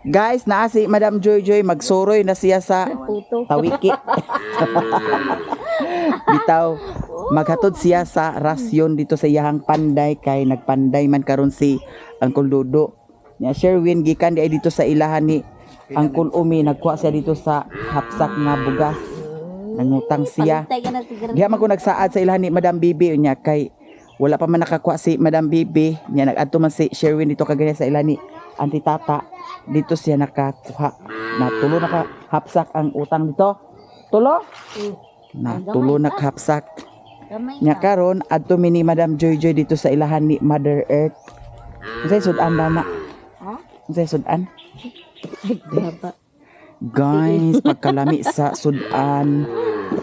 Guys, naa si Madam Joy Joy magsuroy na siya sa tawiki. Bitaw, maghatod siya sa rasyon dito sa iyahang panday kay nagpanday man karon si Uncle Dodo. Nya Sherwin gikan di ay dito sa ilahan ni Uncle Umi, nagkuha siya dito sa hapsak nga bugas. Nangutang siya. Diha man ko nagsaad sa ilahan ni Madam Bibi nya kay wala pa man nakakuha si Madam Bibi. Nya nagadto man si Sherwin dito kagaya sa ilahan ni Auntie Tata. Dito siya nakakuha. Na tulo nakahapsak ang utang dito. Tulo? Na tulo nakahapsak. Nya karon adto mi ni Madam Joy Joy dito sa ilahan ni Mother Earth. Unsay sudan dana? Ha? Unsay sudan? Guys, pagkalami sa sudan,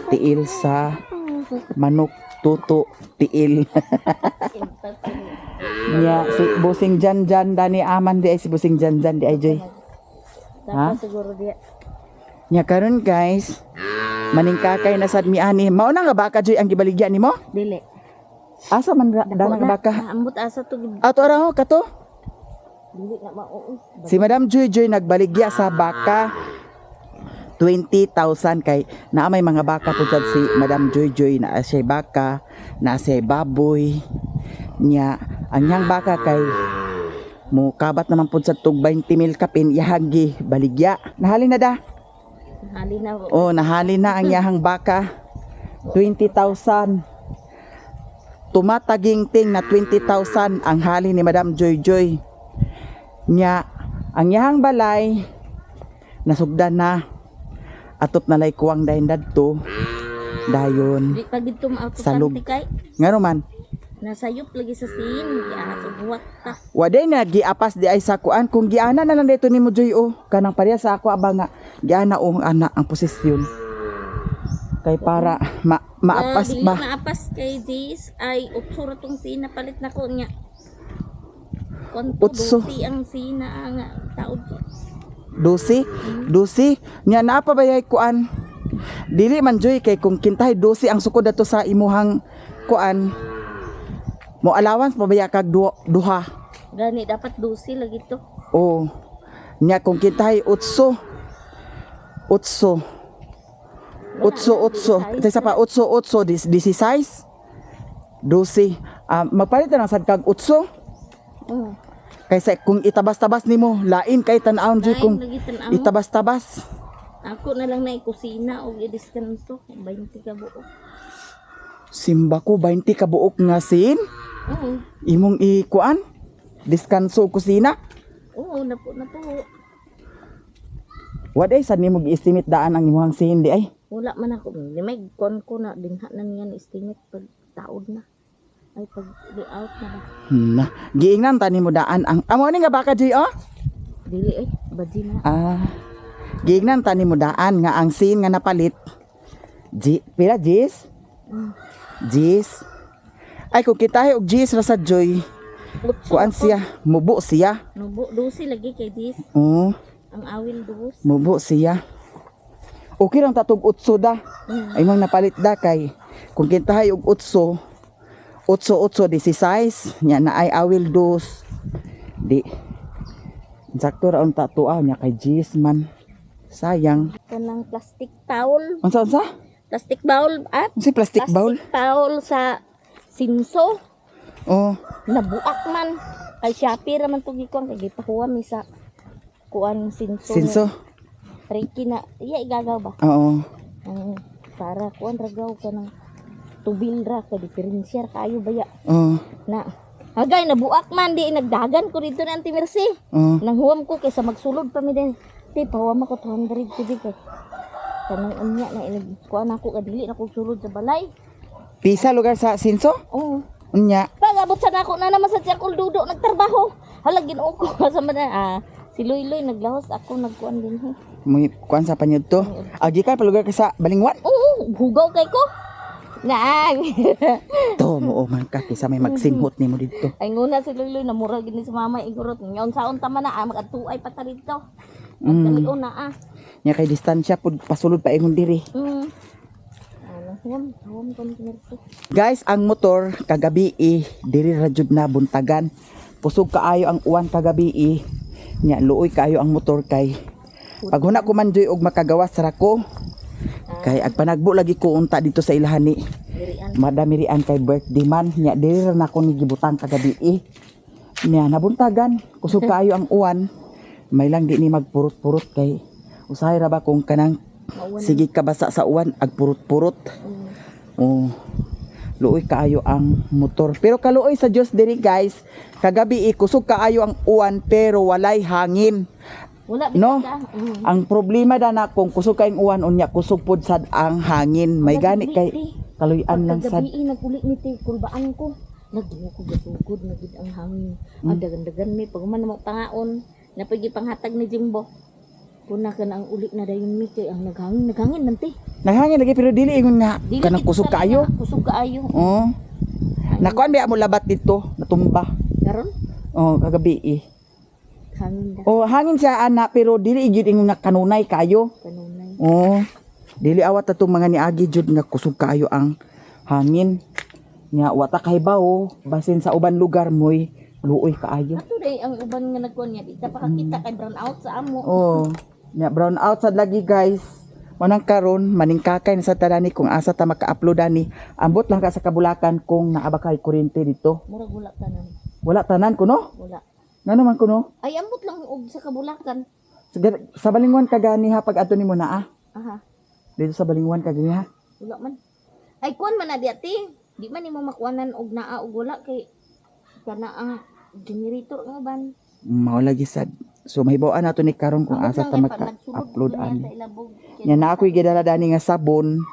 tiil sa manok, tuto, tiil. Nya si Busing Janjan dani aman di ay si Busing Janjan di ay Joy. Ha? Siguro dia. Nya karon guys, maningkakay na sad mi ani. Mao na nga baka Joy ang gibaligyan nimo? Dili. Asa man dana nga baka? Ambot asa to gid. Ato ra ho kato. Dili na mao. Si Madam Joy Joy nagbaligya sa baka 20,000 kay naa may mga baka pud sad si Madam Joy Joy na siya baka, na siya baboy. Nya ang yang baka kay mo kabat naman pud sa tug 20,000 kapin yahagi baligya. Nahali na da. Hali na. Oh, nahali na ang yahang baka. 20,000. Tumataging-ting na 20,000 ang hali ni Madam Joy Joy. Nya ang yahang balay nasugdan na. Atop na lay kuwang dayon dadto. Dayon Di pa gid tumauto Salog. kay. ngano man Nasayop lagi sa sin. Ato buwat ta. waday na giapas di ay sa kuan kung giana na lang dito nimo Joy oh kanang pareha sa ako aba nga giana oh ana ang posisyon kay para maapas Dili ba maapas kay this ay utsura tong sin palit na ko nya. Konto Utso. duti ang sina nga taod. Dosi nya naa pa bayay kuan dili man Joy kay kung kintahay dosi ang sukod ato sa imuhang kuan mo allowance pa baya kag duha Gani dapat dusi lagi to. oh nya kung kintahay utso sa pa utso 16 dosi magpalit na lang sad kag utso kaysa kung itabas-tabas nimo lain kay tan-aon Joy kung lagi tan-aw. itabas-tabas. Ako na lang na ikusina o i-diskanso 20 ka buok. Simba ko 20 ka buok nga sin Oo. imong ikuan diskanso kusina Oo, napo. waday sad nimo gi-estimate daan ang imong sin di ay Wala man ako. Di may kon ko na dinha na niya na estimate pag taod na. Ay pag di out na ba. na giingnan ta nimo daan ang amo ni nga baka Joy oh Dili badji na. giingnan ta nimo daan nga ang sin nga napalit pila Jis Jis ay kung kita og Jis ra sa Joy kuan siya mubo siya Nubo dusi lagi kay this. oh Ang awil dus. mubo siya okay lang tatog utso da ay mang napalit da kay kung kintahay og utso 16 nya na ay awil dos di sakto ra unta tuaw nya kay Jis man sayang Kanang plastic towel. unsa Plastic bowl at si plastic bowl towel sa sinso. oh Nabuak man. Kay Shopee ra man to gikuan kay gipakuha mi sa kuan sinso. sinso Tricky na. Iya igagaw ba? oo Para kuan ragaw ka ng tubil ra ka diferensya kayo baya oh na agay nabuak man di nagdagan ko dito na Auntie Mercy. Nanghuwam ko kaysa magsulod pa mi din. Di pahuwam ako 200 tibi kay kanang unya na inig kuan ako kadili na ko sulod sa balay. pisa lugar sa sinso Oo. unya Pag-abot sa nako na naman sa Uncle Dudo nagtrabaho. Hala Ginoo ko sa man si Loy naglahos ako nagkuan din he. may kuan sa panyud to agi ka pa lugar ka sa Balingwan Oo, hugaw kay ko. Naang. to mo man ka kaysa may magsimhot nimo dito Ay nguna si Loy na mura gini si mama igurot. Nyon saon ta man na magatuay pa ta dito. Nagkalion na nya kay distansya pud pasulod pa ingon diri Huwam ko ni Mercy. guys ang motor kagabi diri ra jud na buntagan pusog kaayo ang uwan kagabi Nya luoy kayo ang motor kay pag huna ko man joy og makagawas ra ko kay ag panagbo lagi ko unta dito sa ilahan ni Dirian. Madam Mirian kay birthday man nya diri ra nako ni gibutang kagabi nya nabuntagan kusog kayo ang uwan may lang di ni magpurot-purot kay usahay ra ba kung kanang sige ka basa sa uwan ag purot-purot oh luoy kaayo ang motor pero kaluoy sa Dios diri guys kagabi kusog kaayo ang uwan pero walay hangin. Wala No, bitaw. ang problema na kung kusog kayong uwan unya kusog pod sad ang hangin may gani kay kaluyan lang sad. Kagabi naguli ni ti kulbaan ko. Nagdumo ko gasugod nagid ang hangin. Ang dagan-dagan mi pag man mo pangaon na pagi panghatag ni Jimbo. Puna ka na ang uli na dayon mi kay ang naghangin nanti. Naghangin lagi pero dili ingon nga Dili kanang kita kusog sa kaayo. lima, kusog kaayo. Oh. Nakuan ba mo labat dito natumba. Karon Oh, kagabi hangin da Oh, hangin siya ana pero dili gyud ingon nga kanunay kayo. kanunay. Oh. Dili awat atong mga niagi jud nga kusog kaayo ang hangin. Nya wata kay bawo basin sa uban lugar moy luoy kaayo. Ato day ang uban nga nagkuan niya di ta pakakita kay brown out sa amo. Oh. Nya brown out sad lagi guys. Manang karon maningkakay na sa tanani kung asa ta maka-upload ani. Ambot lang ka sa Kabulakan kung naaba kay kuryente dito. Murag wala tanan. Wala tanan kuno? Wala. Ngano man kuno? Ay ambot lang og sa Kabulakan. Sa Balingwan kagani ha pag ato nimo na Aha. Dito sa Balingwan kagani ha. Wala man. Ay kuan man na di ati. Di man nimo makuanan og naa og wala kay kana ang generator nga ban. Mao lagi sad. So mahibaw-an nato ni karon kung asa ta maka-upload ani. Nya na ako'y gidala dani nga sabon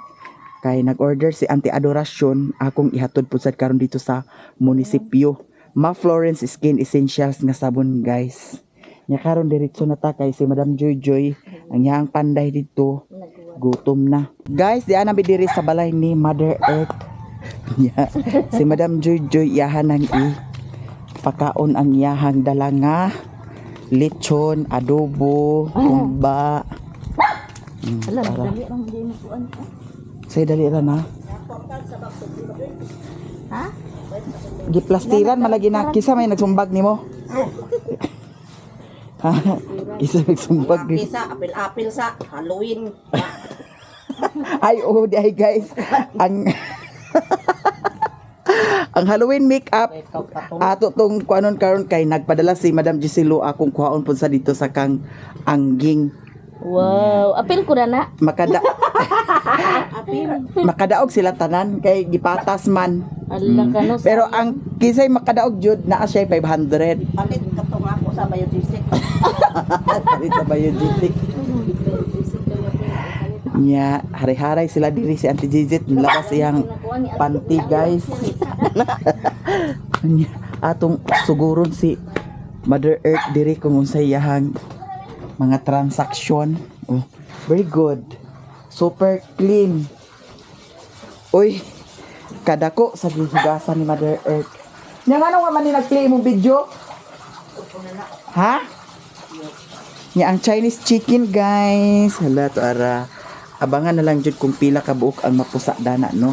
kay nag-order si Auntie Adoracion akong ihatod pud sad karon dito sa munisipyo. Ma Florence Skin Essentials nga sabon guys. Nya karon diretso na ta kay si Madam Joy Joy ang iyang panday dito gutom na. Guys, di ana diri sa balay ni Mother Earth. Nya si Madam Joy Joy iyahan nang pakaon ang iyahang dalanga, lechon, adobo, kumba. Alam, dali lang di mo kuan. Say dali ra na. Ha? Giplastiran malagi na kisa may nagsumbag nimo. Ha? Kisa nagsumbag ni. Kisa, apil-apil sa Halloween. Ay oh, di ay guys. Ang ang Halloween makeup ato tong kuanon karon kay nagpadala si Madam Giselo akong kuhaon pud sa dito sa kang angging. Wow, apil ko na na. Makadaog sila tanan kay gipatas man. Allah ka no. Pero ang kisay makadaog jud naa siya 500. Palit ka to nga ako sa Biodisic. Palit sa Biodisic. Nya, hari-haray sila diri si Auntie Jizit nilabas iyang panty guys. Nya, atong suguron si Mother Earth diri kung unsay iyahang mga transaksyon. Oh, very good. Super clean. Uy, kadako sa gihugasan ni Mother Earth. Nya nga man ni nag-play mong video? Ha? Nya ang Chinese chicken guys. Hala to ara. Abangan na lang jud kung pila ka buok ang mapusa dana no.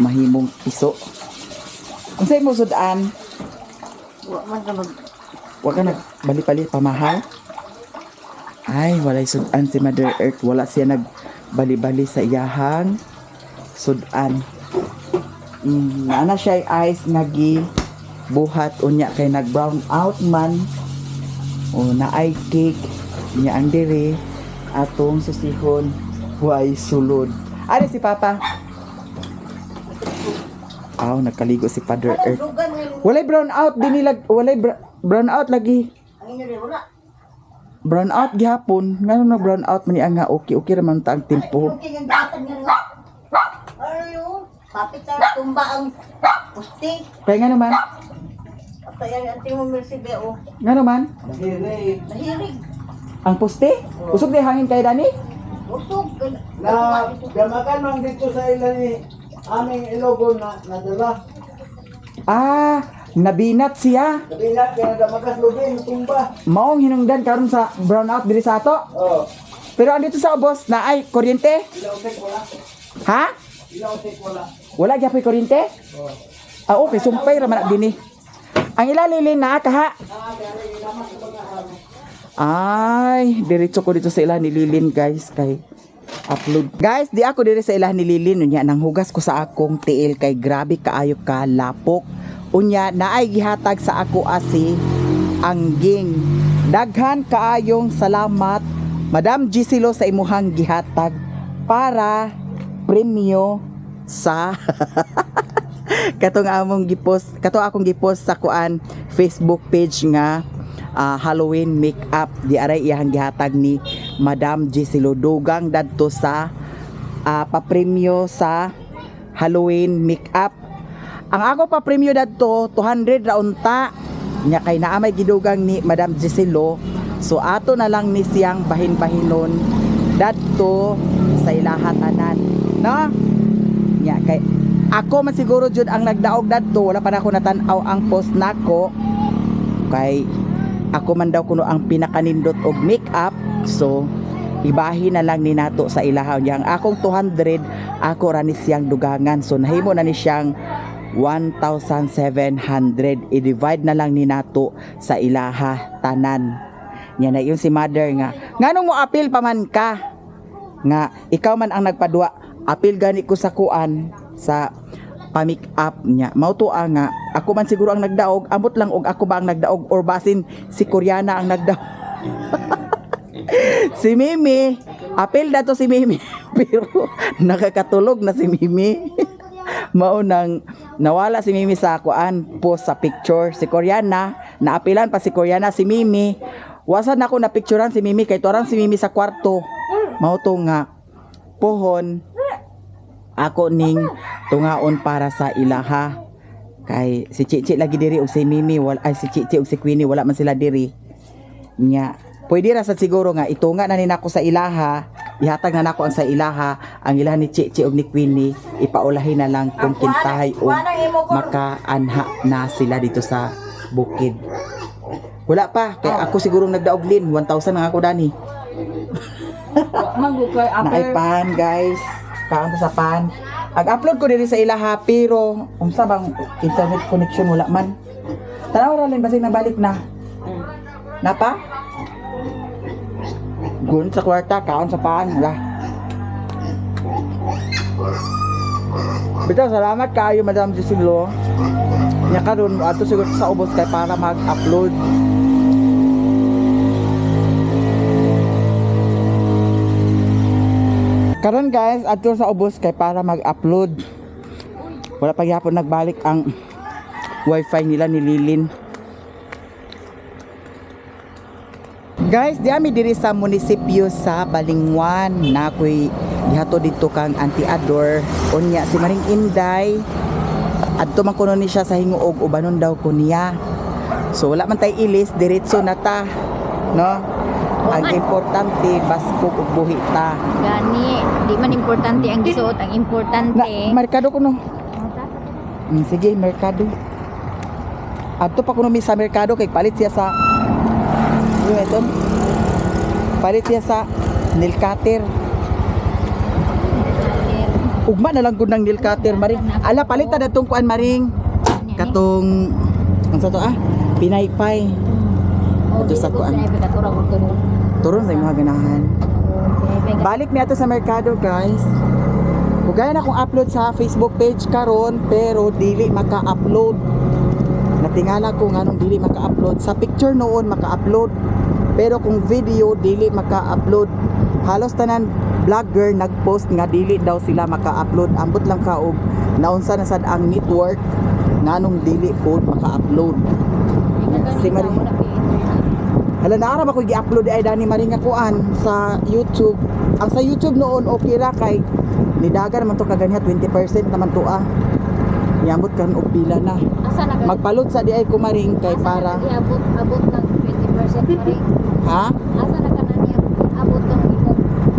Mahimong piso. Unsay mo sudan? Wa ka nag bali-bali pamahal? Ay, walay sudan si Mother Earth. Wala siya nagbali-bali sa iyahang sudan. Ana siya ice nagi buhat unya kay nag brown out man. O na ay cake niya ang diri atong susihon huay sulod. Ari si Papa. Aw, nakaligo si Father Earth. Walay brown out dinilag, walay brown out lagi. Ang inyo rin, wala. Brown out gihapon. Ngano na brown out man nga okay raman ta ang tempo. Okay, yung gatag nyo nga. Ano yun? Kapit sa tumba ang pusti. Kaya nga naman. At yan, anting mo mersibe, oh. Nga naman. Nahirig. Ang poste? Usog na hangin kay Dani? Usog. Na gamakan man dito sa ilan ni aming ilogo na nadala. Ah, nabinat siya. Sabi na kaya nagamakas lubin tumba. Maong hinungdan karon sa brown out diri sa ato. Oh, Pero andito sa ubos na ay kuryente. ilaw-tek wala. Ha? Ilaw-tek wala. Wala gyapon kuryente? Oh. Ah, okay, sumpay ra man dinhi. Ang ilalilin na kaha. Ay, diretso ko dito sa ilahan ni Lilin guys kay upload. Guys, di ako diri sa ilahan ni Lilin unya nang hugas ko sa akong tiil kay grabe kaayo ka lapok. Unya naay gihatag sa ako asi angging. Daghan kaayong salamat Madam Giselo sa imuhang gihatag para premyo sa katong among gipost kato akong gipost sa kuan Facebook page nga Halloween makeup di aray iyang gihatag ni Madam Giselo dugang dadto sa papremyo sa Halloween makeup. Ang ako papremyo dadto 200 ra unta nya kay naa may gidugang ni Madam Giselo, so ato na lang ni siyang bahin-bahinon dadto sa ilahatanan, no? Nya kay ako man siguro jud ang nagdaog dadto, wala pa na ako natan-aw ang post nako kay ako man daw kuno ang pinakanindot og makeup, so ibahin na lang ni nato sa ilahaw niya. Ang akong 200 ako ra ni siyang dugangan, so nahimo na ni siyang 1,700. I-divide na lang ni nato sa ilaha tanan. Nya na yun si mother nga nganong mo apil pa man ka nga ikaw man ang nagpadua, apil gani ko sa kuan sa pa-make up niya. Mautuan nga ako man siguro ang nagdaog, ambot lang og ako ba ang nagdaog or basin si Koreana ang nagdaog. Si Mimi, apil dato si Mimi pero nakakatulog na si Mimi. Maunang nawala si Mimi sa kuan post sa picture. Si Koreana, naapilan pa si Koreana, si Mimi. Wasan ako na picturean si Mimi kay torang si Mimi sa kwarto. Mauto nga pohon ako ning tungaon para sa ilaha kay si Chichi lagi diri og si Mimi ay si Chichi og si Queenie wala man sila diri nya pwede ra sa siguro nga itunga na ni nako sa ilaha, ihatag na nako ang sa ilaha, ang ilaha ni Chichi og ni Queenie ipaulahin na lang kung kintahay o makaanha na sila dito sa bukid. Wala pa kay ako siguro nagdaog lin 1,000 nga ako dani. Naipan guys, kaon sa pan. Ag-upload ko diri sa ilaha pero unsa bang internet connection wala man. Tanaw ra lang basig nabalik na. Napa? Gun sa kwarta kaon sa pan la. Bitaw salamat kaayo Madam Giselo. Nya karon ato siguro sa ubos kay para mag-upload. Karon guys, ato sa ubos kay para mag-upload. Wala pa gyapon nagbalik ang wifi nila ni Lilin. Guys, di ami diri sa munisipyo sa Balingwan na ako'y gihato dito kang Auntie Ador. Unya si Maring Inday. Adto man kuno ni siya sa hinguog ubanon daw ko niya. So wala man tay ilis, diretso na ta. No? Ang importante baskog ug buhi ta. Gani, di man importante ang gisuot, ang importante. Merkado kuno. Sige, merkado. Adto pa kuno mi sa merkado kay palit siya sa ito. Palit siya sa nail cutter. Ugma na lang gud ng nail cutter maring. Ala palit ta datong kuan maring. Katong ang sa to pinaypay. Ito sa kuan. Turon sa mga ganahan. Balik mi ato sa merkado guys. Ugay na akong upload sa Facebook page karon pero dili maka-upload. Natingala ko nganong dili maka-upload. Sa picture noon maka-upload. Pero kung video dili maka-upload. Halos tanan vlogger nag-post nga dili daw sila maka-upload. Ambot lang ka og naunsa na sad ang network nganong dili po maka-upload. Si Marie hala naarap ako i-upload ay dani Maring nga kuan sa YouTube. Ang sa YouTube noon okay ra kay nidagan naman to kaganiha 20% naman to Niambot kan og pila na. Magpalot sa di ay ko Maring kay para abot ng 20% Maring. Ha? Asa na kanani abot ng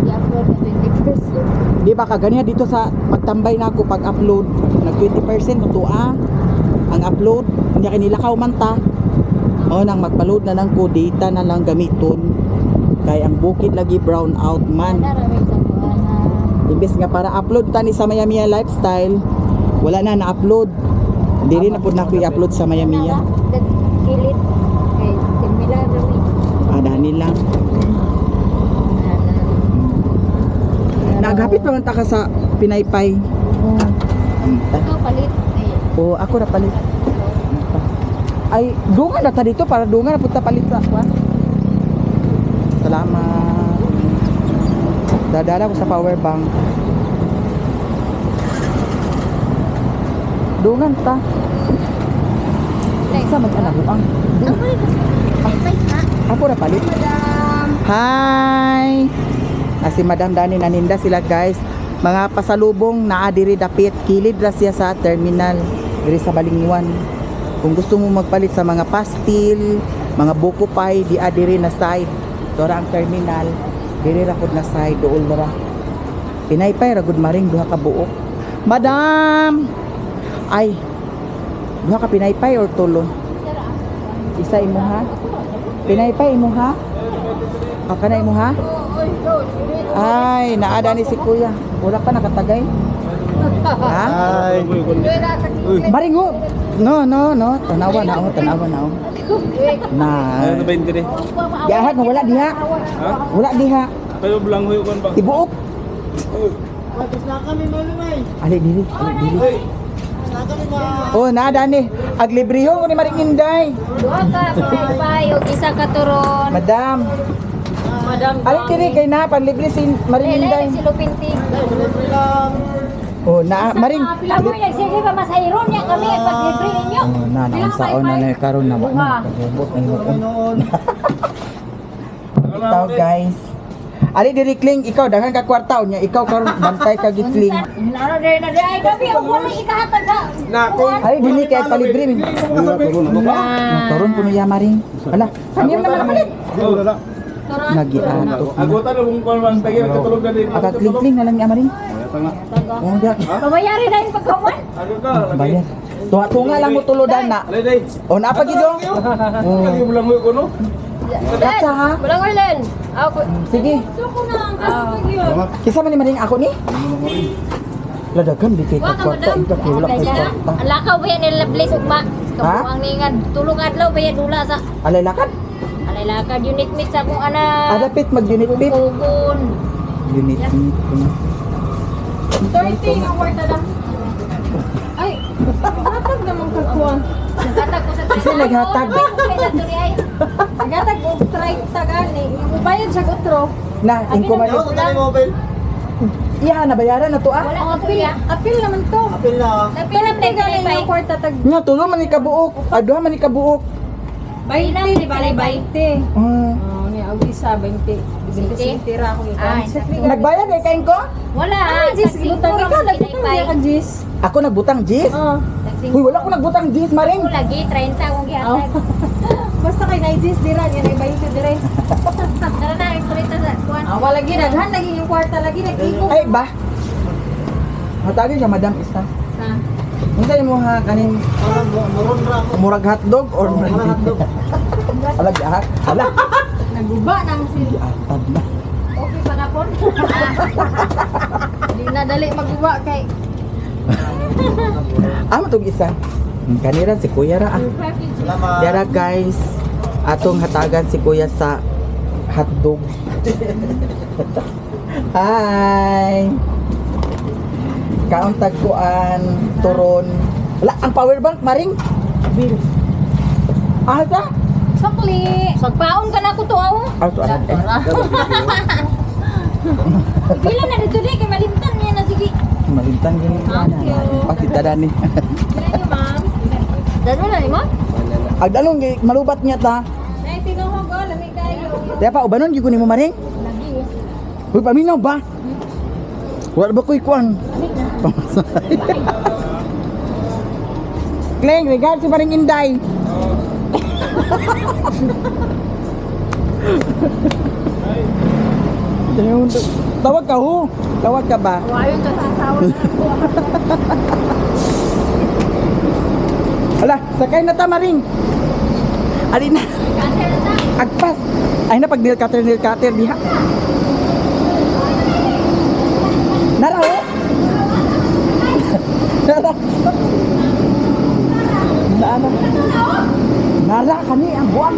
i-upload na 20%. Di ba kaganiha dito sa magtambay na ako pag upload nag 20% to ang upload nya kay nilakaw man ta. Nang magpa-load na lang ko data na lang gamiton kay ang bukid lagi brown out man. Imbes nga para upload tani sa Maya Mia lifestyle wala na na-upload. Dili na pud na ko i-upload sa Maya Mia. Kilit kay Mila Rami. Dani nila. Naghapit pa man ta ka sa Pinaypay. Ikaw palit. O ako na palit. Ay, dungan na ta dito para dungan na punta palit sa kwan. Salamat. Dadala ko sa power bank. Dungan ta. Isa mag-anabuang. Ako rin kasi. Bye ha. Ako na palit. Madam. Hi! Si Madam Dani naninda sila guys. Mga pasalubong na diri dapit. Kilid ra siya sa terminal. Diri sa Balingwan. Kung gusto mo magpalit sa mga pastil, mga buko pie, di diri na side. Dora ang terminal. Diri ra pud na side. Dool ra. Pinaypay ra gud maring duha ka buok. Madam! Ay, duha ka pinaypay or tulo? Isa imo ha? Pinaypay imo ha? Aka na imo ha? Ay, naada ni si kuya. Wala pa nakatagay. Ha? Ay. Maringo. No. Tanawa na ako. Na. Ano ba hindi rin? Diha nga wala diha. Ha? Wala diha. Kayo bilang huyo kan ba? Ibuok. Tapos na kami malumay. Ali diri. Hey, Oh, naada ni. Aglibriho ko ni Maring Inday. Duha ka Pinaypay ug isa ka turon. Madam. Madam. Ali diri kay na panlibre si Maring Inday. Si Lupinti. Oh, na Maring. Pila mo sige pa masayron niya kami pag libre ninyo. Oh, na naunsaon na karon na wa na. Pagubot na yun. Noon. Ikaw guys. Ali diri Kling, ikaw daghan ka kwartaw niya, ikaw karon bantay ka gikling. Ano dai na dai gabi og wala ikahatag sa. Ali dili kay palibre min. Karon puno ya Maring. Ala, kanyam naman palit. Nagiato. agutan na kung kuwan bang tagi katulog na din. Aka Kling na lang ya Maring. Tanga. Oh, ya. Pabayari na yung pagkawan. Ako ka. Bayar. Tunga lang mo tulodan na. Alay. O napa gido? Kagi bilang huyo ko no. Katsa ha. Walang Arlen. Ako. Sige. Suko na ang kaso Kisa man ni Maring ako ni. Ladagan di kay kwarta ika kay wala kay kwarta. Ang lakaw ba yan nila Blaze ugma? Ha? Kabuang ningan. Tulong adlaw ba yan dula sa Alay lakad. alay lakad unit mix sa kung ana. Adapit mag unit pit. Kugon. Unit pit. 30 ang worth na. Ay, hatag naman kakuan. Naghatag ko sa Kasi naghatag. Naghatag ko 30 gani. Bayad siya utro. Na, ingko man. Ako na yung mobile. Iya na bayaran na to ah. Wala apil. Apil naman to. Apil na. Apil lang din gani yung kwarta tag. Nga tulo man ni kabuok. Aduha man ni kabuok. 20 di bali 20. Ah. Ni August 20. Kasi tira ko yung Nagbayad kay kain ko? Wala. Ay, Jis, butang ikaw, nagtutang ka, Jis. Ako nagbutang Jis. Oh. Uy, wala ko nagbutang Jis, Maring. Ako lagi 30 akong gihatag. Basta kay na Jis, dira, yan ay 20 dire. Tara na, ipulita sa kuan. Awa lagi, daghan lagi yung kwarta lagi, nag-iko. Ay ba? Matagin siya, Madam Isa. Ha? Hindi mo ha kanin Maroon ra ako. murag hotdog or Murag hotdog. Alag ha? Ala. Naguba nang si... Atad na. Okay pa na po. Hindi na dali maguba kay... Matong isa. Kanira si Kuya ra. Salamat. Dara guys, atong hatagan si Kuya sa hotdog. Hi. Kaon tagkuan, turon. Wala ang power bank Maring. Bill. Ata? Sakli. Sagpaon ka na ko to aw. Auto ana. Pila na dito di kay malimtan niya na sige. Malintang gini ana. Pakita dani. Pila niyo ma'am. Dano na ni mo? Agdalong malubat niya ta. Ay, tinuhog o, lamig kayo. Kaya pa ubanon gyud ko nimo Maring. Lagi. Uy paminaw ba? Wala ba ko'y kuwan? Kleng, regard si Maring Inday. Tawag ka ho. Tawag ka ba? Ayon ka sa asawa na ako. Ala, sakay na ta Maring. Ali na. Kasi na ta. Agpas. Ay na pag nil cutter diha. Nara ho. Nara. Nara. Nara kani ang buwan.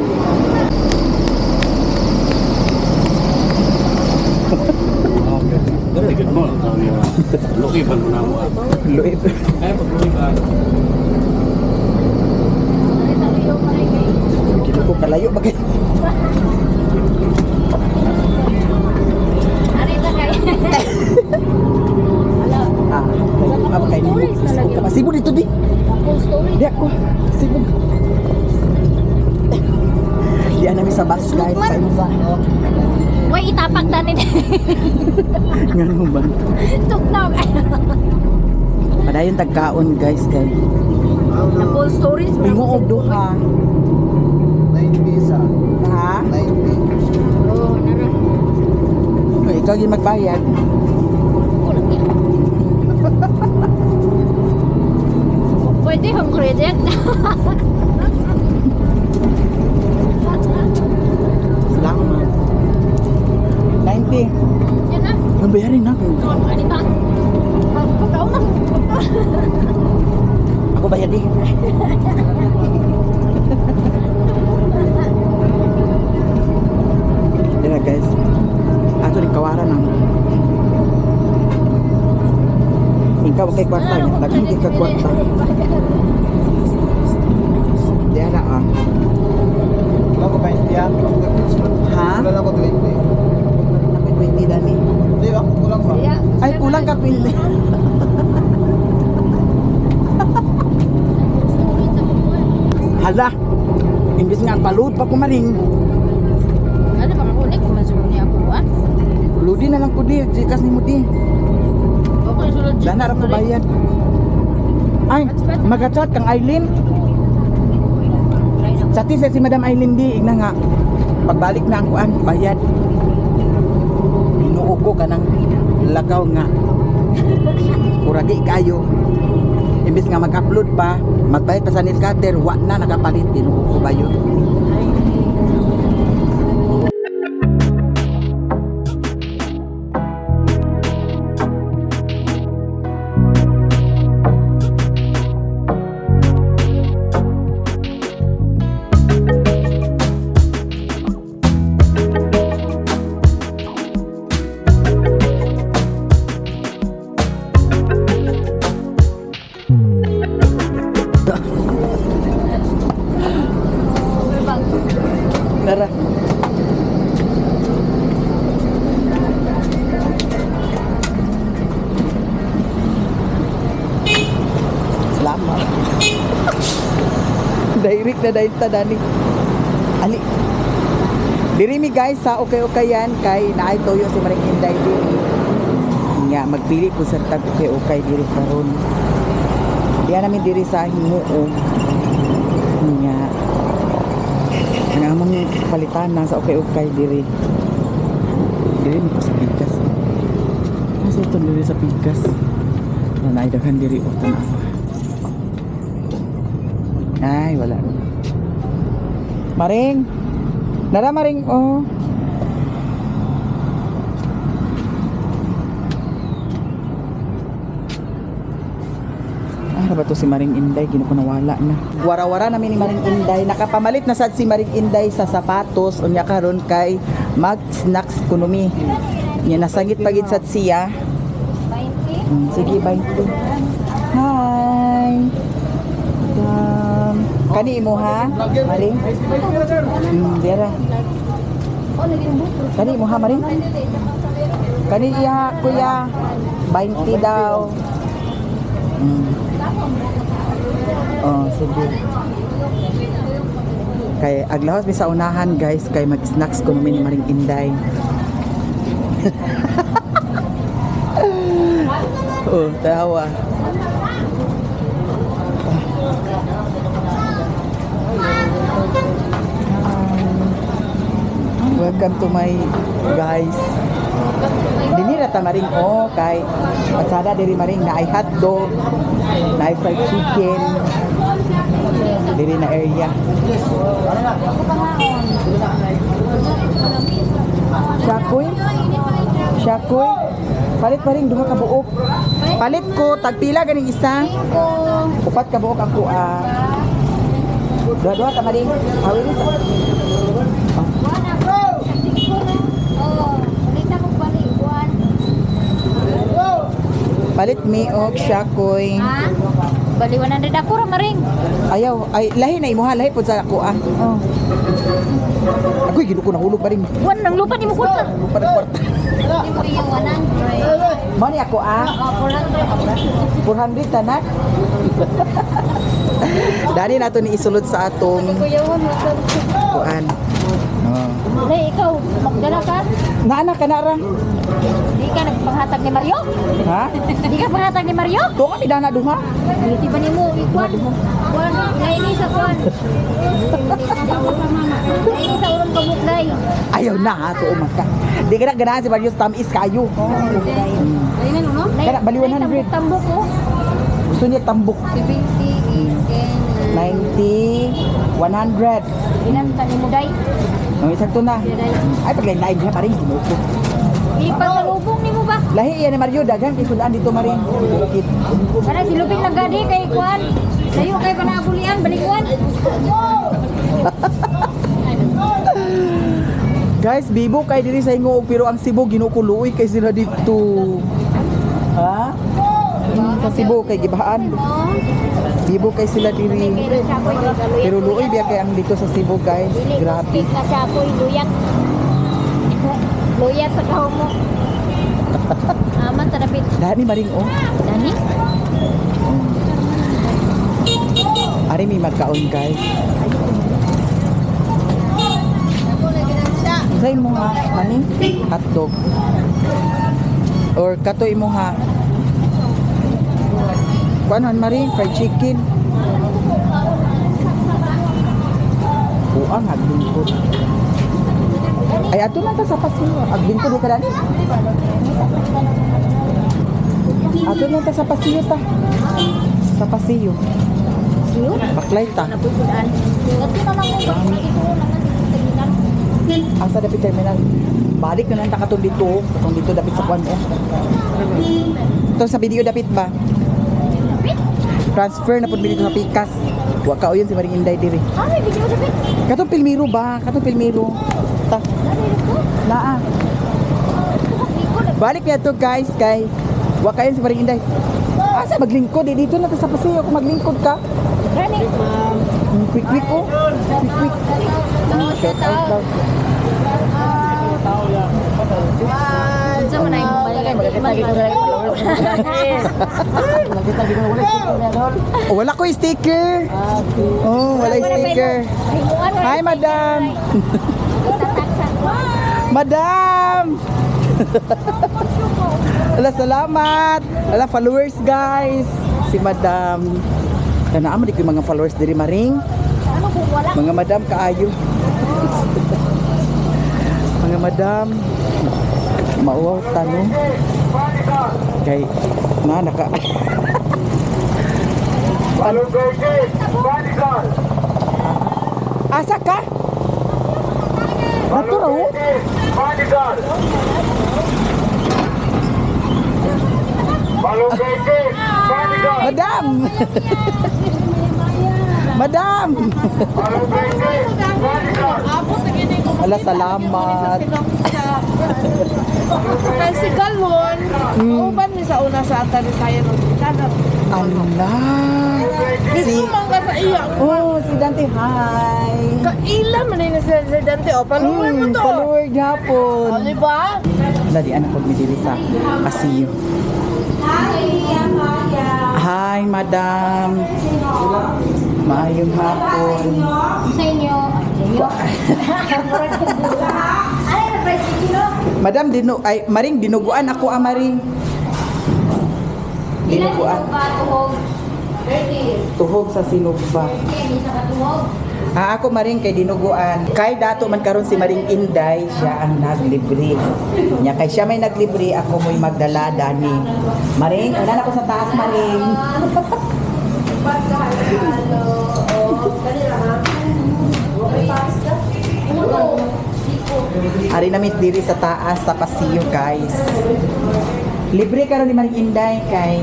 Luki pa mo na mo. Luit. Ay, pag-luki ka. Dito ko kalayo bagay. Arita kay. Apa kay ni? Sibo dito di. Full story. Di ako. Sibo. Di namin sa bus guys. Sa imo ba? Way itapak dani. Ngano ba? Tuknog. Padayon tagkaon guys kay. Na full stories. Bingo og duha. 90 isa. Ha? 90. Oh, nara. So, ikaw yung magbayad. Kulang yan. Pwede home credit. Salamat. 90. Yan na. Ang bayarin na ako. Ano ba? Pagkaon na. Ako bayad eh. Dira guys. Ato rin kawaran ang. Ikaw kay kwarta niya. Daghang di ka kwarta. Dira ah. Wala ko 20 yan. Ha? Wala ko 20. Napit 20 dani. Hindi, ako kulang ba? Ay kulang ka 20. Hala. Imbis nga palud pa kumaring. Ano ba kunik kung masuro niya ako ah? Ludi na lang ko di. Jikas ni mo di. Okay, sulod. Dana ra ko bayad. Ay, mag-chat kang Aileen. Sa si Madam Aileen di igna nga. Pagbalik na ang kuan, bayad. Binuo ko kanang lagaw nga. Kuragi kayo. Imbis nga mag-upload pa, magbayad pa sa Nilcutter, wa na nakapalit, binuo ko ba yun? Nara. Salamat. Direct na dahil dani. Ali. Diri mi guys sa okay-okayan kay naay toyo si Maring Inday diri. Nga magpili ko sa tag okay diri karon. Diyan namin diri sa Himuo. Nga namang palitan na sa okay-okay diri. Diri mo ko sa pikas. Kasi ito diri sa pikas. Na naidaghan diri o tanawa. Ay, wala. Maring. Nara Maring oh. Ano ba to si Maring Inday? Ginukunawala na. Wara-wara namin ni Maring Inday. Nakapamalit na sad si Maring Inday sa sapatos. Unya karon kay mag snacks economy. Nya nasangit pagid sad siya. 20? Sige, 20. Hi. Kani mo ha? Maring? Dera. Oh, naging buko. Kani mo ha, Maring? Kani iya, kuya. 20 daw. Oh, sige. Kay aglahos mi sa unahan guys kay mag-snacks ko ni Maring Inday. Oh, tawa. Welcome to my guys. Dinira ta Maring oh kay patsada diri Maring na ay hotdog, na ay fried chicken. Diri na area. Syakoy. Syakoy. Palit pa rin duha ka buok. Palit ko tagpila ganing isa. Upat ka buok ako Dua-dua ta Maring. Awil sa. Oh, ulit ako balik. 1. Palit mi og syakoy. Ha? Bali 100 ako ra maring. Ayaw, ay lahi na imuha, lahi po sa ako ah. Oh. Ako'y ginuko nahulog pa rin. Wan nang lupa ni mo kwarta. Lupa na kwarta. Di mo yung 100. Mao ni ako ah. Oh, 400. 400 tanak. Dani nato ni isulod sa atong Kuya Wan, kuan. Oh. Nay, ikaw, magdala ka? Naana ka na ra. Di ka nagpanghatag ni Mario? Ha? Di ka panghatag ni Mario? To kami dana duha. Di ba ni mo, ikwan? Kwan, naini sa kwan. Naini sa urong kabuklay. Ayaw na ha, to umaka. Di ka na ganahan si Marius tamis kayo. Ayun na, no? Kaya bali 100. Tambok ko. Gusto niya tambok. 70, 90, 100. Ilan ka ni mo, day? Ang isang to na. Ay, paglain-lain niya pa rin. Ginuko. Ipasalubong ni mo ba? Lahi yan ni Mario, dagang isulaan dito marin. Bukit. Para silupin lang gadi kay kwan. Sayo kay panabulian, balikwan. Guys, bibo kay diri sa ingo pero ang Cebu ginukuloy kay sila dito. Ha? Sa Cebu kay gibahaan. Bibo kay sila diri. Pero luoy biya kay ang dito sa Cebu, guys. Grabe. Ka siya ako'y luyat. Luyat sa kahong mo. Aman, tarapit. Dani maring oh. Dani? Ari mi magkaon, guys. Say mo ha, maning hotdog. Or katoy mo ha. Kuanon maring fried chicken. Buang aglingkod. Ay ato na ta sa pasiyo. Aglingkod di ka dani. Ato na ta sa pasiyo ta. Sa pasiyo. Siyo? Baklay ta. Napusudan. Ito na lang mo. Ito na lang. Asa dapit terminal. Balik na lang ta katong dito. Katong dito dapit sa kwan oh. Ito sa video dapit ba? Transfer na pud mi dito sa Pikas. Wa ka uyon si Maring Inday diri. Ay, bigyan mo dapit. Katong Pilmiro ba? Katong Pilmiro. Ta. Naa. Balik na to guys kay wa kayon si Maring Inday. Asa maglingkod eh dito na ta sa pasiyo kung maglingkod ka. Rani. Quick quick oh. Quick quick. Shout out daw. Unsa man ay mo Oh, wala ko sticker. Oh, wala sticker. Hi madam. Madam. Ala salamat. Ala followers guys. Si madam. Kana amo di ko mga followers diri maring. Ano kung wala? Mga madam kaayo. Mga madam. Mauwaw tanong. Kay na naka. Asa ka? Bato raw? Madam! Madam! Ala, salamat. Kay si Galon, uban ni sa una sa ata ni Sayan Hospital. Ala! Dito Si... man ka sa iya. Oh, si Dante, hi! Kaila man ni sa Dante o paluwi mo to. Follower gapon. O, di ba? Dali, anak ko diri sa Pasiyo. Hi, madam. Maayong hapon. Sa inyo. Ay, na price kilo. Madam, ay, maring, dinuguan ako ang maring. Dinuguan. Tuhog. 30. Tuhog sa sinugba. Isa ka tuhog. Ako maring kay dinuguan. Kay dato man karon si Maring Inday, siya ang naglibre. Nya kay siya may naglibre, ako mo'y magdala dani. Maring, ana ko sa taas maring. Ari namit diri sa taas sa Pasiyo, guys. Libre karon ni Maring Inday kay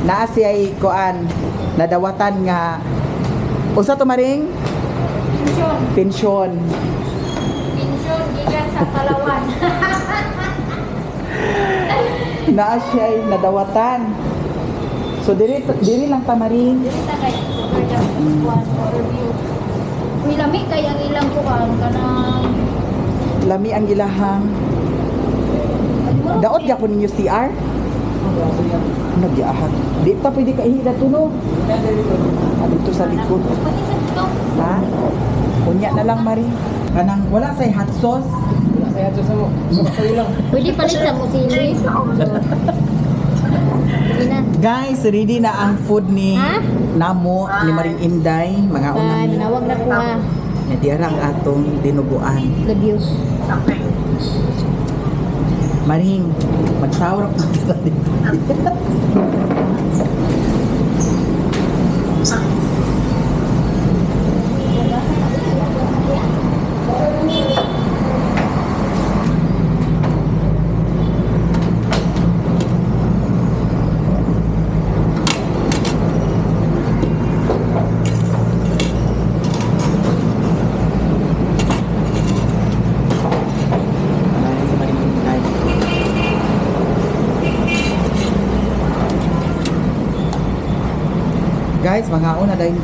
naa siya ay kuan nadawatan nga unsa to maring pensyon. Pinsyon gikan sa Palawan. naa siya nadawatan. So diri lang ta Maring. Kita kay kuan overview. Uy, lami kay ang ilang kuan kanang Lami ang ilahang. Daot gyapon ninyo CR? Nagyahan. Di ta pwede ka ihida tuno. Dito sa likod. pati sa dito. Ha? Kunya na lang Maring. Kanang wala say hot sauce. Pwede palit sa mo sili. Sige na. Guys, ready na ang food ni Ha? Namo ni Maring Inday, mga Bye, unang manawag na ko ha. Nadira ang atong dinuguan. Love you. Maring, magsawrap na kita dito. Ayan si Maring Inday. Guys, mga una dahil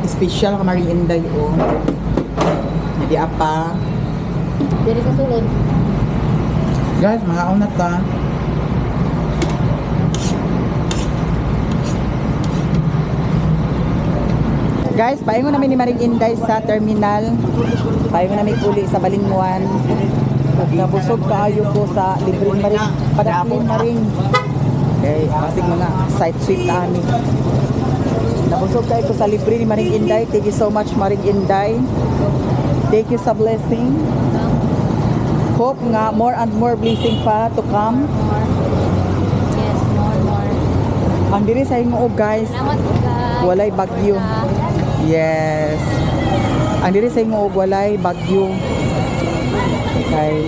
special ka Maring Inday o. Hindi apa. Diri sa sulod. Guys, mga una ta. Guys, paingon namin ni Maring Inday sa terminal. Paingon namin uli sa Balingwan. Nabusog kaayo ko sa libreng Maring. Padaplin Maring. Okay, masig mga side sweet na amin. Nabusog kayo ko sa libre ni Maring Inday. Thank you so much Maring Inday. Thank you sa blessing. Hope nga more and more blessing pa to come. Yes, more. Ang diri sa inyo guys, Salamat guys. walay bagyo. Yes. Ang diri sa inyo walay bagyo. Kay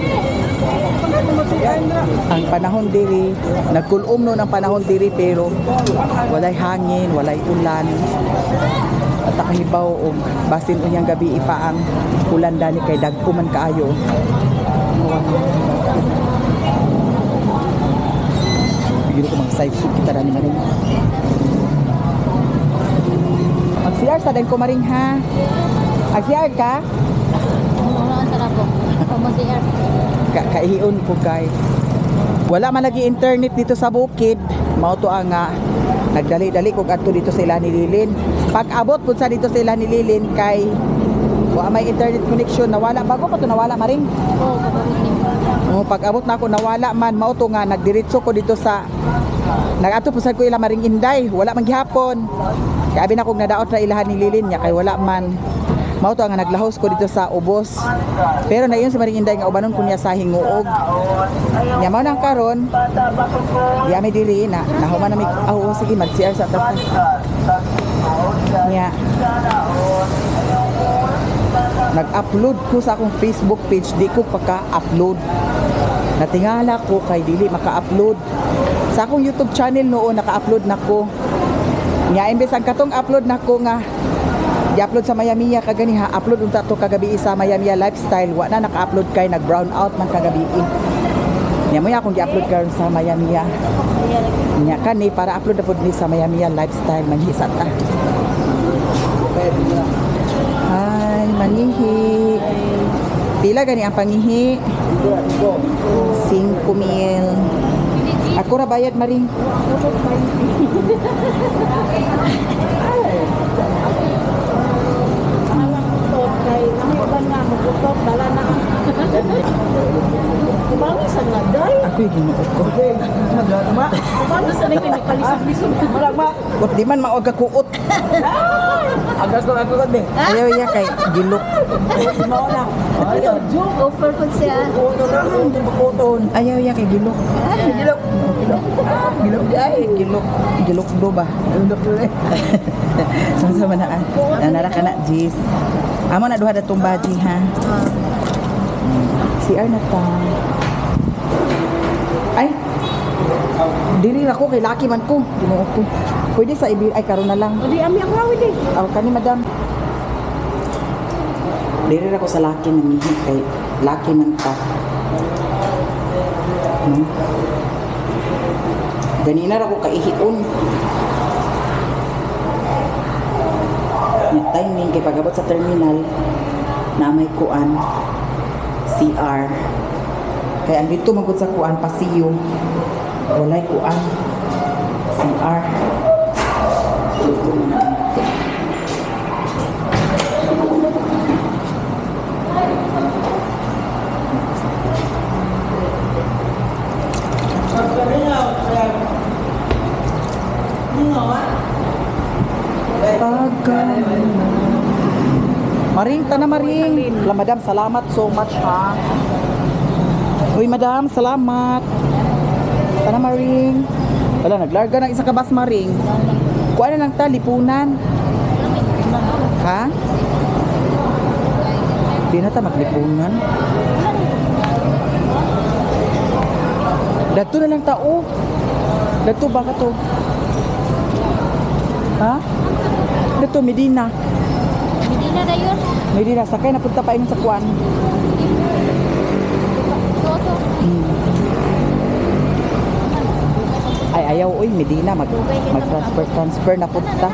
ang panahon diri, nagkulom no ang panahon diri pero walay hangin, walay ulan. At nakahibaw og basin unyang gabi ipa ang ulan dani kay dagko man kaayo. Bigyan ko mga side soup kita dani Maring. Mag-CR sa din ko Maring ha. Mag-CR ka? Ano ang sarap ko? Pamasiar. Kaihion ko guys. Wala man lagi internet dito sa bukid. Mao to ang nagdali-dali kog adto dito sa ila ni Lilin. Pag abot pud sa dito sa ila ni Lilin kay wa may internet connection nawala bago pa to nawala Maring. Oo, kapag Pag abot na ako nawala man mao to nga nagdiretso ko dito sa nagato pud sad ko ila Maring Inday. Wala man gihapon. Kay abi na kog nadaot ra ilahan ni Lilin nya kay wala man. Mao to nga naglahos ko dito sa ubos. Pero na yun si Maring Inday nga ubanon ko niya sa hinguog. Nya mao nang karon. Di ami diri na nahuman na mi sige mag-CR sa tapo. Nya nag-upload ko sa akong Facebook page, di ko paka-upload. Natingala ko kay dili maka-upload. Sa akong YouTube channel noon naka-upload nako. Nya imbes ang katong upload nako nga i-upload sa Mayamiya kagani ha, upload unta to kagabi sa Mayamiya lifestyle, wa na naka-upload kay nag-brown out man kagabi. Nya mo akong gi-upload karon sa Mayamiya. Nya kani para upload na pud ni sa Mayamiya lifestyle manghisa ta. Hi, manihi. Pila gani ang pangihi? 5,000. Ako ra bayad Maring. Kay kami uban nga magutok dala na. Kumangi sa naday. Ako yung ginuot ko. Kumangi sa naday kay palisod-lisod. Malagma. Wat di man maog ka kuot. Ako din. Ayaw iya kay gilok. Mao na. Ayaw joke. offer po siya. Ayaw iya kay gilok. Gilok. Gilok ay gilok. Gilok do ba? Gilok dulu. Sama-sama na. Nara ka na Jis. Amo na duha datong baji ha. CR na ta. Ay. Diri ra ko kay laki man ko. Ginuot ko. Pwede sa ibir ay karon na lang. Di ami ang rawid eh. Aw kani madam. Diri ra ko sa laki nang kay laki man ta. No? Ganina ra ko kaihion. Yung timing kay pagabot sa terminal na may kuan CR. Kaya andito magud sa kuan pasiyo. Walay kuan CR. Maring, tana Maring. La, madam, salamat so much ha. Uy, madam, salamat. Tana Maring. Wala, naglarga ng isang kabas Maring. Kuha na lang ta, lipunan. Ha? Di na ta maglipunan. Dato na lang tao. Dato baka to. Ha? Dato Medina. Hindi na na yun. Medina, sakay na punta pa ingon sa kuan. Ay ayaw oy Medina mag-transfer na punta.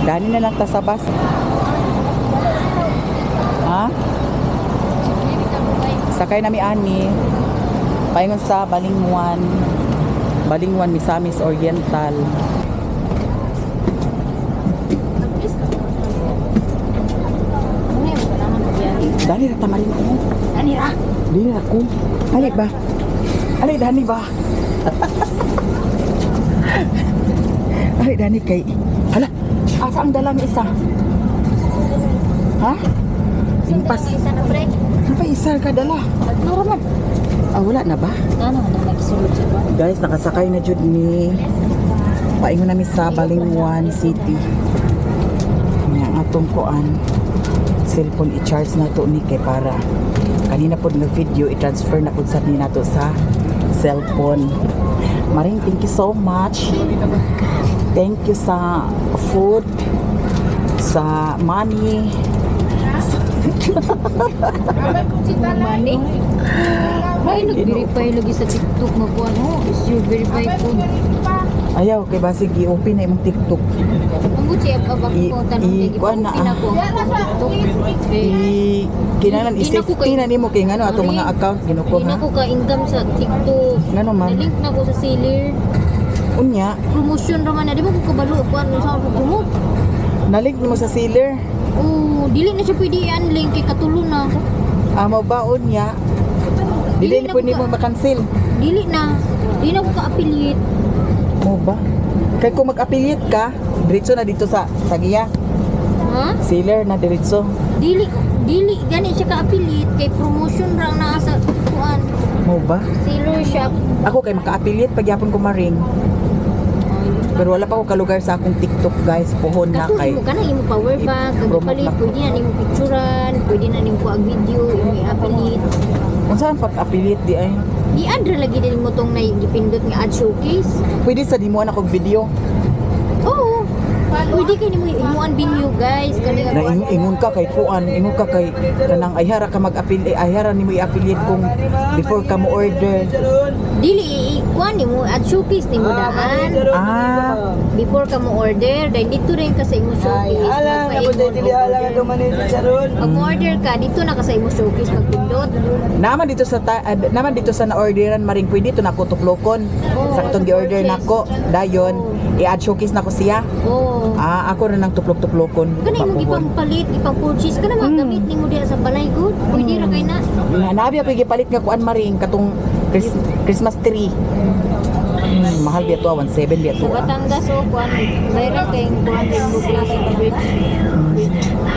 Dani na lang ta sa bus. Ha? Sakay na mi ani. Paingon sa Balingwan. Balingwan Misamis Oriental. Dani ra tamarin ko. Ani ra. Dili ako. Ali ba? Ali Dani ba? Ali Dani kay. Hala, asa ang dalang isa? Ha? Simpas. Isa na break. Ano pa isa ka dala? Naraman. Ah, wala na ba? Ano na nagsulod sa kuan. Guys, nakasakay na jud ni. Paingon namin sa Balingwan City. Nga atong kuan. Cellphone i-charge na to ni kay para kanina pod nga video i-transfer na pod sa ni nato sa cellphone. Maring, thank you so much. Thank you sa food, sa money. Money. Ay, nag-verify lagi sa TikTok mo po ano. Is your verify ko. Ayaw kay basig i-open na imong TikTok. Ang buti abang ko tanong kay kuan na ko ang TikTok. Kinahanglan Di na ko i-safety kay- na nimo kay ngano atong mga account ginuko Hindi na ha. ko ka-income sa TikTok. Ngano man? Na-link na ko sa seller. Unya, Promotion raman na. Di ba ko kabalo ko ano sa promote? nalink mo sa seller. Oh, dili na siya pwede i-unlink kay katulo na. Amo ba unya? Dili Dili na pwede ko mo ma-cancel. Dili na. Dili na ko ka-affiliate. Mo ba? Kay kung mag-affiliate ka, diretso na dito sa Tagiya. Ha? Seller na diretso. Dili gani siya ka-affiliate kay promotion ra na sa kuan. Mo ba? Seller shop. Ako kay maka-affiliate pagyapon ko maring. Pero wala pa ko kalugar sa akong TikTok guys. Puhon na Kato kay. imo kana imo power bank, kag I-promote palit na. pwede na nimo picturean, pwede na nimo kuag video, imo i-affiliate. Unsa ang pag-affiliate di ay? I-add ra lagi din mo tong naipindot nga ad showcase. Pwede sa dimo na kog video. Oo. Pwede kay nimo imuan video guys, kani nga Na kuan. ingon ka kay kuan, ingon ka kay kanang ayhara ka mag-affiliate, ayhara nimo i-affiliate kung before ka mo order. Dili kuan nimo ad showcase nimo daan. Ah, Before ka mo order, dahil dito rin ka sa imo showcase. Pag order ka, dito na ka sa imo showcase magpindot. naman dito sa naman dito sa na-orderan maring pwede to nako tuklokon. Sa katong gi-order nako, dayon i-add showcase nako siya. Oo. Ah, ako rin ang tuplok-tuplokon. Kana imo gipang palit, gipang purchase kana magamit nimo diha sa balay good. Pwede ra kay na. Nabi ako gipalit nga kuan maring katong Christmas tree. Mahal biya to, 1.7 biya to. Sa Batangas o kuan, bayran kay kuan din mo klase ka bridge.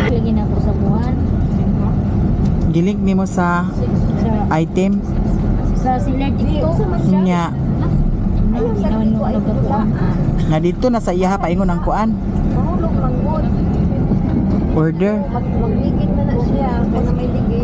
Lagi na ako sa buwan. Gilink nimo sa item Sa sila TikTok. nya na dito na sa iyaha paingon ang kuan. Mahulog pang good. Order. Magligid na na siya kung na may ligid.